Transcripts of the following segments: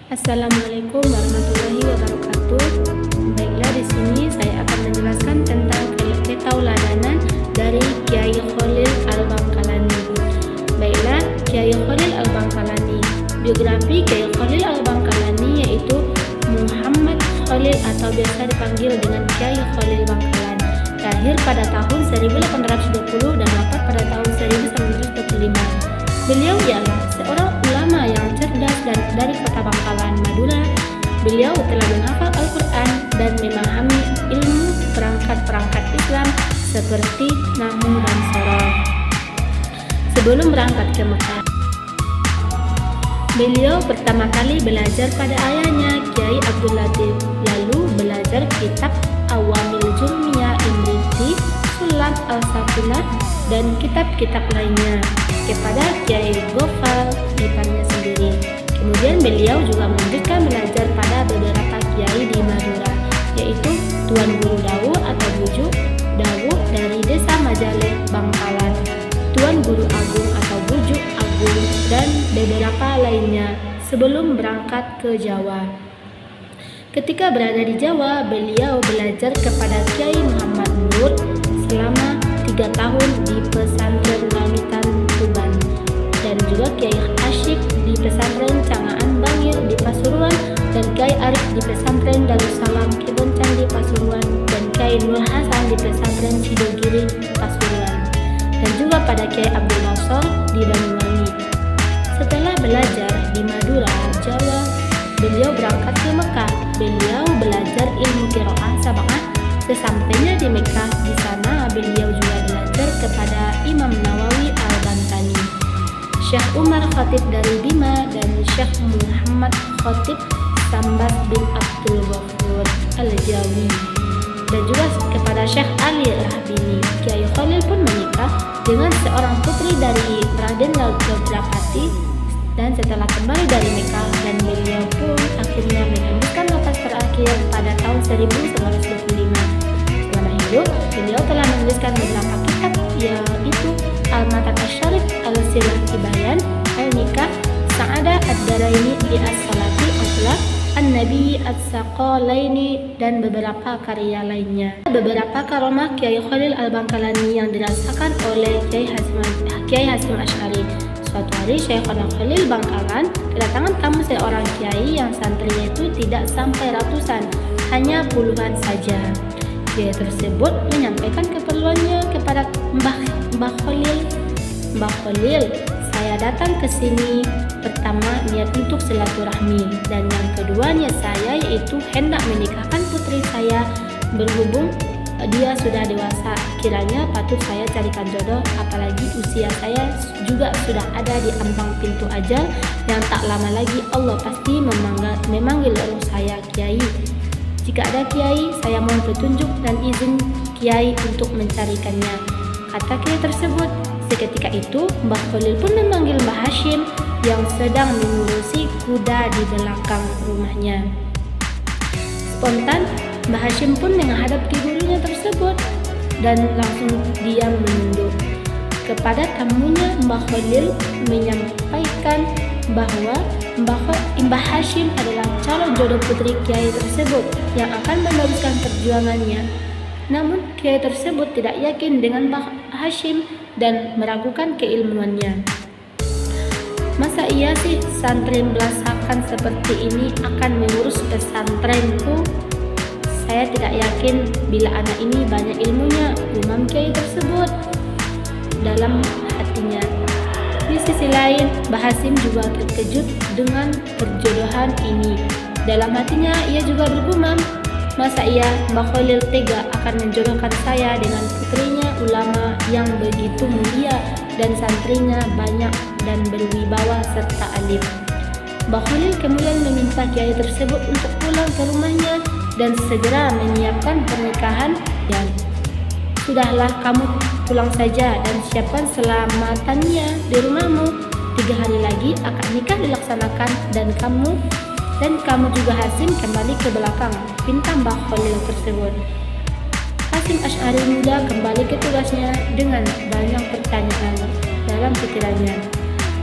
Assalamualaikum warahmatullahi wabarakatuh. Baiklah, di sini saya akan menjelaskan tentang ketauladanan dari Kiai Khalil Al-Bangkalani. Baiklah, Kiai Khalil Al-Bangkalani. Biografi Kiai Khalil Al-Bangkalani yaitu Muhammad Khalil atau biasa dipanggil dengan Kiai Khalil Bangkalan. Lahir pada tahun 1820 dan wafat pada tahun 1925. Beliau ialah seorang ulama yang cerdas dan dari kota Bangkalan, Madura. Beliau telah menghafal Al-Quran dan memahami ilmu perangkat-perangkat Islam seperti Nahwu dan Shoroh. Sebelum berangkat ke Mekah, beliau pertama kali belajar pada ayahnya, Kiai Abdul Latif, lalu belajar kitab Awamil Jurmiyah Imriti, Sulam Al-Safinah, dan kitab-kitab lainnya kepada Kiai Gofal iparnya sendiri. Kemudian beliau juga melanjutkan belajar pada beberapa kiai di Madura, yaitu Tuan Guru Dawu atau Bujuk Dawu dari Desa Majaleh, Bangkalan, Tuan Guru Agung atau Bujuk Agung, dan beberapa lainnya sebelum berangkat ke Jawa. Ketika berada di Jawa, beliau belajar kepada Kiai Muhammad Nur selama 3 tahun di pesantren Langitan Tuban, dan juga Kiai Asyik di pesantren Cangaan Bangil di Pasuruan, dan Kiai Arif di pesantren Darussalam Kebon Candi Pasuruan, dan Kiai Nur Hasan di pesantren Sidogiri Pasuruan, dan juga pada Kiai Abdul Nasor di Banyuwangi. Setelah belajar di Madura, Jawa, beliau berangkat ke Mekah. Beliau belajar ilmu qiraah sab'ah. Sesampainya di Mekah, di sana beliau juga belajar kepada Imam Nawawi Al-Bantani, Syekh Umar Khatib dari Bima, dan Syekh Muhammad Khatib Sambas bin Abdul Ghafur Al-Jawi, dan juga kepada Syekh Ali Rahbini. Kiai Khalil pun menikah dengan seorang putri dari Raden Laudapati, dan setelah kembali dari Mekah, dan beliau pun akhirnya menghembuskan nafas terakhir pada tahun 1925. Selama hidup, beliau telah menuliskan beberapa kitab, yaitu Al-Matak Asy-Syarif, Al-Silah Tibayan, Al-Nikah, Sa'adah Ad-Daraini di As-Salati Akhlaq, An-Nabi As-Saqalaini, dan beberapa karya lainnya. Beberapa karomah Kiai Khalil Al-Bangkalani yang dirasakan oleh Kiai Hasyim Asy'ari. Suatu hari Syekhona Khalil Bangkalan kedatangan tamu seorang kiai yang santrinya itu tidak sampai ratusan, hanya puluhan saja. Kiai tersebut menyampaikan keperluannya kepada Mbah Khalil. Mbah Khalil, saya datang ke sini pertama niat untuk silaturahmi, dan yang kedua niat saya yaitu hendak menikahkan putri saya. Berhubung dia sudah dewasa, kiranya patut saya carikan jodoh, apalagi usia saya juga sudah ada di ambang pintu ajal yang tak lama lagi Allah pasti memanggil roh saya, Kiai. Jika ada Kiai, saya mohon petunjuk dan izin Kiai untuk mencarikannya, kata Kiai tersebut. Seketika itu Mbah Khalil pun memanggil Mbah Hashim yang sedang mengurusi kuda di belakang rumahnya. Spontan Mbah Hashim pun menghadap ke gurunya tersebut dan langsung diam menunduk. Kepada tamunya, Mbah Khalil menyampaikan bahwa Mbah Hashim adalah calon jodoh putri Kiai tersebut yang akan meneruskan perjuangannya. Namun Kiai tersebut tidak yakin dengan Mbah Hashim dan meragukan keilmuannya. Masa iya sih santri belasakan seperti ini akan mengurus pesantrenku? Saya tidak yakin bila anak ini banyak ilmunya, umam Kiai tersebut dalam hatinya. Di sisi lain, Mbah Hashim juga terkejut dengan perjodohan ini. Dalam hatinya ia juga bergumam, masa iya Mbah Khalil tega akan menjodohkan saya dengan putrinya ulama yang begitu mulia dan santrinya banyak dan berwibawa serta alim. Mbah Khalil kemudian meminta Kiai tersebut untuk pulang ke rumahnya dan segera menyiapkan pernikahan. Dan sudahlah, kamu pulang saja dan siapkan selamatannya di rumahmu. 3 hari lagi akad nikah dilaksanakan dan kamu juga Hashim kembali ke belakang, pinta Mbah Khalil tersebut. Hasyim Asy'ari muda kembali ke tugasnya dengan banyak pertanyaan dalam pikirannya.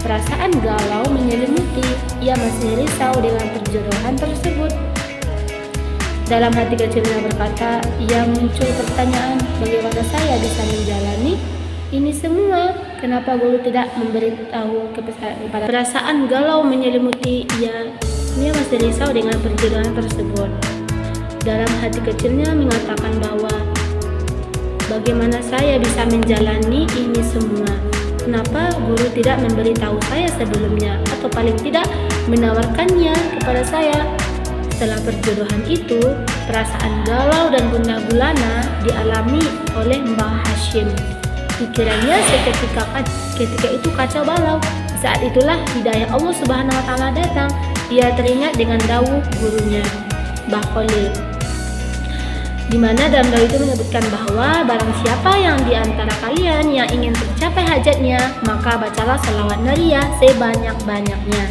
Perasaan galau menyelimuti. Ia masih risau dengan perjodohan tersebut. Dalam hati kecilnya berkata, ia muncul pertanyaan, bagaimana saya bisa menjalani ini semua? Kenapa guru tidak memberitahu kepada? Perasaan galau menyelimuti ia masih risau dengan perjodohan tersebut. Dalam hati kecilnya mengatakan bahwa bagaimana saya bisa menjalani ini semua? Kenapa guru tidak memberitahu saya sebelumnya atau paling tidak menawarkannya kepada saya? Setelah perjodohan itu, perasaan galau dan gundah gulana dialami oleh Mbah Hashim. Pikirannya ketika itu kacau balau. Saat itulah hidayah Allah Subhanahu wa taala datang. Ia teringat dengan dawuh gurunya, Mbah Khalil, di mana dalam dawuh itu menyebutkan bahwa barang siapa yang di antara kalian yang ingin tercapai hajatnya, maka bacalah selawat nariyah sebanyak-banyaknya.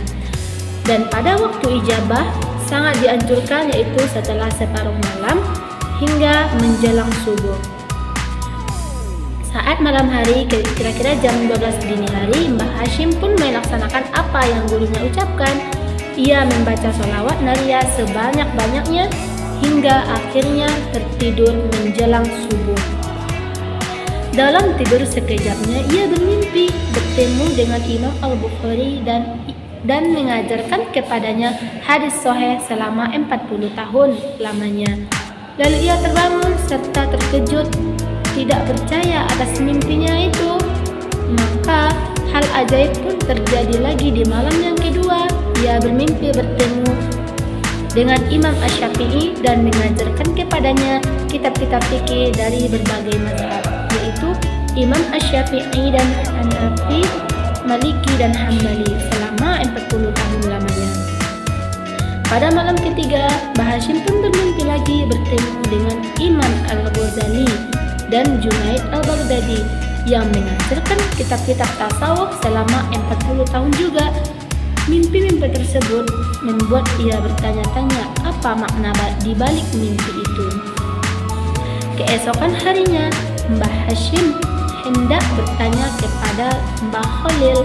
Dan pada waktu ijabah sangat dianjurkan, yaitu setelah separuh malam hingga menjelang subuh. Saat malam hari, kira-kira jam 12 dini hari, Mbah Hashim pun melaksanakan apa yang gurunya ucapkan. Ia membaca sholawat nariyah sebanyak-banyaknya hingga akhirnya tertidur menjelang subuh. Dalam tidur sekejapnya, ia bermimpi bertemu dengan Imam Al-Bukhari dan mengajarkan kepadanya hadis sahih selama 40 tahun lamanya. Lalu ia terbangun serta terkejut, tidak percaya atas mimpinya itu. Maka hal ajaib pun terjadi lagi di malam yang kedua. Ia bermimpi bertemu dengan Imam Asy-Syafi'i dan mengajarkan kepadanya kitab-kitab fikih dari berbagai mazhab, yaitu Imam Asy-Syafi'i dan Hanafi, Maliki dan Hambali selama 40 tahun lamanya. Pada malam ketiga, Mbah Hashim pun bermimpi lagi bertemu dengan Imam Al-Ghazali dan Junaid Al-Baghdadi yang mengajarkan kitab-kitab tasawuf selama 40 tahun juga. Mimpi-mimpi tersebut membuat ia bertanya-tanya apa makna di balik mimpi itu. Keesokan harinya, Mbah Hashim hendak bertanya kepada Mbah Khalil,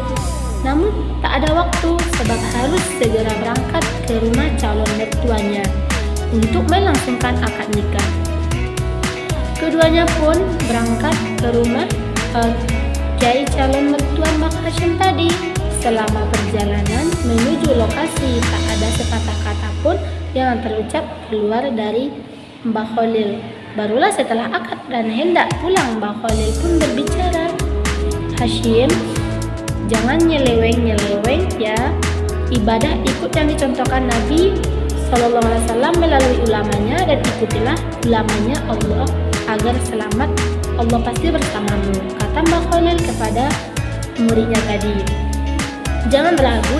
namun tak ada waktu sebab harus segera berangkat ke rumah calon mertuanya untuk melangsungkan akad nikah. Keduanya pun berangkat ke rumah kiai calon mertua Mbah Hashim tadi. Selama perjalanan menuju lokasi, tak ada sepatah kata pun yang terucap keluar dari Mbah Khalil. Barulah setelah akad dan hendak pulang, Mbah Khalil pun berbicara, Hashim, jangan nyeleweng ya. Ibadah ikut yang dicontohkan Nabi SAW melalui ulamanya, dan ikutilah ulamanya Allah agar selamat. Allah pasti bersamamu, kata Mbah Khalil kepada muridnya tadi. Jangan ragu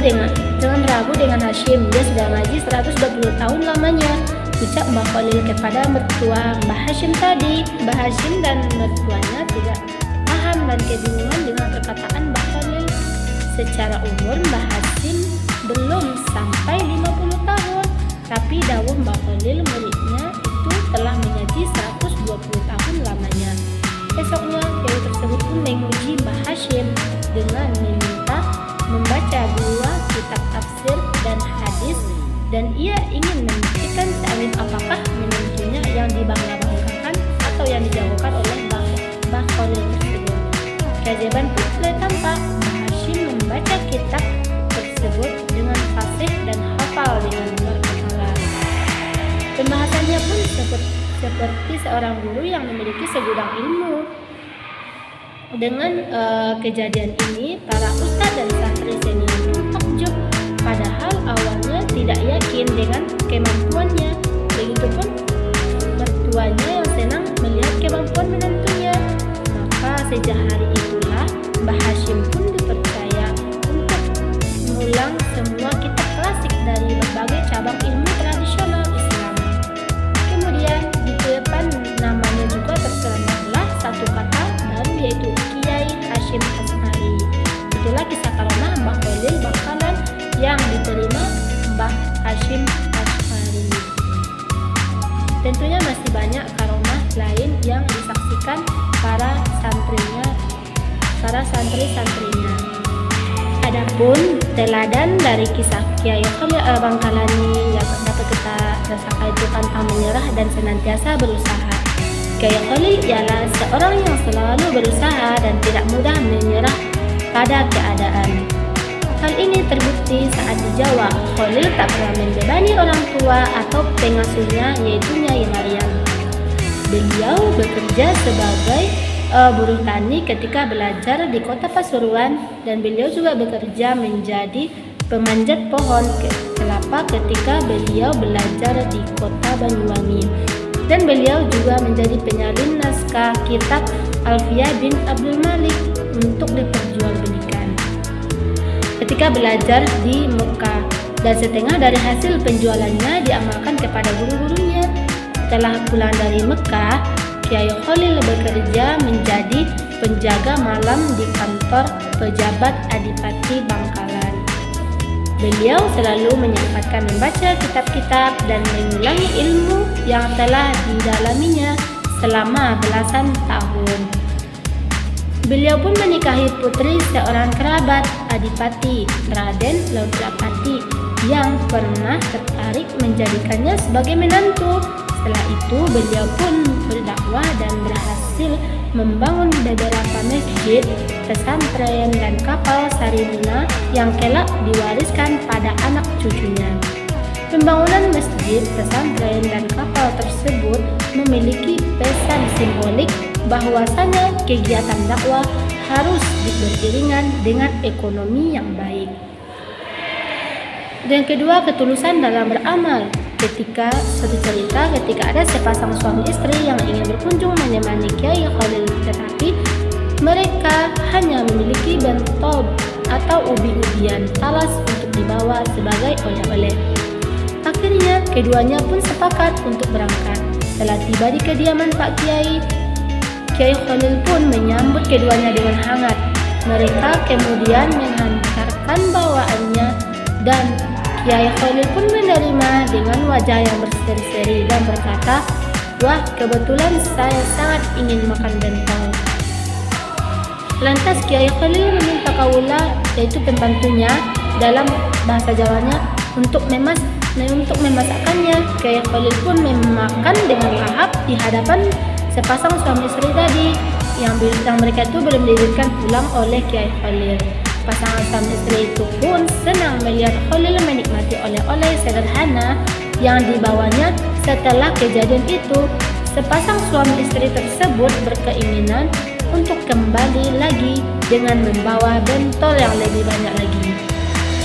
dengan Hashim, dia sudah ngaji 120 tahun lamanya, ucap Mbah Khalil kepada mertua Mbah Hashim tadi. Mbah Hashim dan mertuanya tidak paham dan kebingungan dengan perkataan Mbah Khalil. Secara umur Mbah Hashim belum sampai 50 tahun, tapi dawuh Mbah Khalil muridnya itu telah mengaji 120 tahun lamanya. Esoknya kiai tersebut pun menguji Mbah Hashim dengan meminta membaca 2 kitab tafsir dan hadis, dan ia ingin membuktikan sealim apakah menentunya yang dibangga-banggakan atau yang dijauhkan oleh Mbah Khalil tersebut. Keajaiban pun mulai tampak. Mbah Hashim membaca kitab tersebut dengan fasih dan hafal dengan luar biasa. Pembahasannya pun seperti seorang guru yang memiliki segudang ilmu. Dengan kejadian ini, para ustadz dan santri senior takjub, padahal awalnya tidak yakin dengan kemampuannya. Begitupun mertuanya yang senang melihat kemampuan menantunya. Maka sejak hari itulah Mbah Hashim pun dipercaya untuk mengulang semua kitab klasik dari berbagai cabang ilmu tradisional Islam. Kemudian di depan namanya juga tersematlah satu kata baru, yaitu Kiai Hashim As'ari. Itulah kisah karomah Mbah Khalil Bangkalan yang diterima Mbah Hashim As'ari. Tentunya masih banyak karomah lain yang disaksikan para santri-santrinya. Adapun pun teladan dari kisah Kiai Khalil Al-Bangkalani yang dapat kita rasakan itu pantang menyerah dan senantiasa berusaha. Kiai Khalil ialah seorang yang selalu berusaha dan tidak mudah menyerah pada keadaan. Hal ini terbukti saat di Jawa, Khalil tak pernah membebani orang tua atau pengasuhnya, yaitu Nyai Maryam. Beliau bekerja sebagai buruh tani ketika belajar di kota Pasuruan, dan beliau juga bekerja menjadi pemanjat pohon kelapa ketika beliau belajar di kota Banyuwangi, dan beliau juga menjadi penyalin naskah kitab Alfiyah bin Abdul Malik untuk diperjualbelikan ketika belajar di Mekah, dan setengah dari hasil penjualannya diamalkan kepada guru-gurunya. Setelah pulang dari Mekah, Kiai Khalil bekerja menjadi penjaga malam di kantor pejabat Adipati Bangkalan. Beliau selalu menyempatkan membaca kitab-kitab dan mengulangi ilmu yang telah didalaminya selama belasan tahun. Beliau pun menikahi putri seorang kerabat Adipati, Raden Laudrapati, yang pernah tertarik menjadikannya sebagai menantu. Setelah itu beliau pun berdakwah dan berhasil membangun beberapa masjid, pesantren, dan kapal Sarimuna yang kelak diwariskan pada anak cucunya. Pembangunan masjid, pesantren, dan kapal tersebut memiliki pesan simbolik bahwasanya kegiatan dakwah harus beriringan dengan ekonomi yang baik. Dan kedua, ketulusan dalam beramal. Ketika ada sepasang suami istri yang ingin berkunjung menemani Kiai Khalil, tetapi mereka hanya memiliki bentol atau ubi-ubian talas untuk dibawa sebagai oleh-oleh. Akhirnya keduanya pun sepakat untuk berangkat. Setelah tiba di kediaman Pak Kiai, Kiai Khalil pun menyambut keduanya dengan hangat. Mereka kemudian menghantarkan bawaannya, dan Kiai Khalil pun menerima dengan wajah yang berseri-seri dan berkata, "Wah, kebetulan saya sangat ingin makan bentol." Lantas Kiai Khalil meminta kaula, yaitu pembantunya dalam bahasa Jawanya, untuk memasakkannya. Kiai Khalil pun memakan dengan lahap di hadapan sepasang suami istri tadi yang mereka itu belum diizinkan pulang oleh Kiai Khalil. Pasangan suami istri itu pun senang melihat Khalil menikmati oleh-oleh sederhana yang dibawanya. Setelah kejadian itu, sepasang suami istri tersebut berkeinginan untuk kembali lagi dengan membawa bentol yang lebih banyak lagi.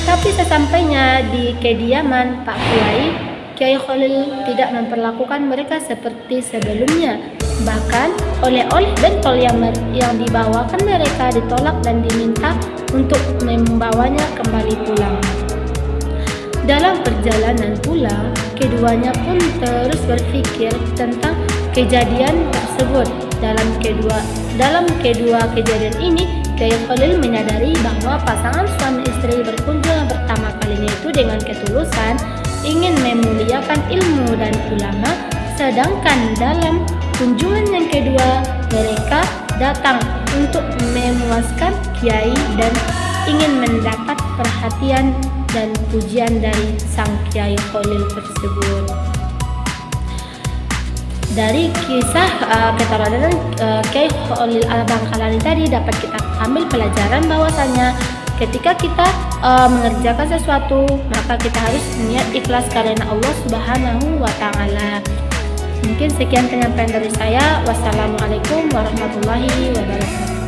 Tapi sesampainya di kediaman Pak Kiai, Kiai Khalil tidak memperlakukan mereka seperti sebelumnya. Bahkan oleh-oleh bentol yang dibawakan mereka ditolak dan diminta untuk membawanya kembali pulang. Dalam perjalanan pulang, keduanya pun terus berpikir tentang kejadian tersebut. Dalam kedua kejadian ini, Kiai Khalil menyadari bahwa pasangan suami istri berkunjung pertama kalinya itu dengan ketulusan ingin memuliakan ilmu dan ulama, sedangkan dalam kunjungan yang kedua mereka datang untuk memuaskan Kiai dan ingin mendapat perhatian dan pujian dari sang Kiai Khalil tersebut. Dari kisah keteladanan Kiai Khalil Al-Bangkalani tadi dapat kita ambil pelajaran bahwasanya ketika kita mengerjakan sesuatu, maka kita harus niat ikhlas karena Allah Subhanahu wa Ta'ala. Mungkin sekian penyampaian dari saya. Wassalamualaikum warahmatullahi wabarakatuh.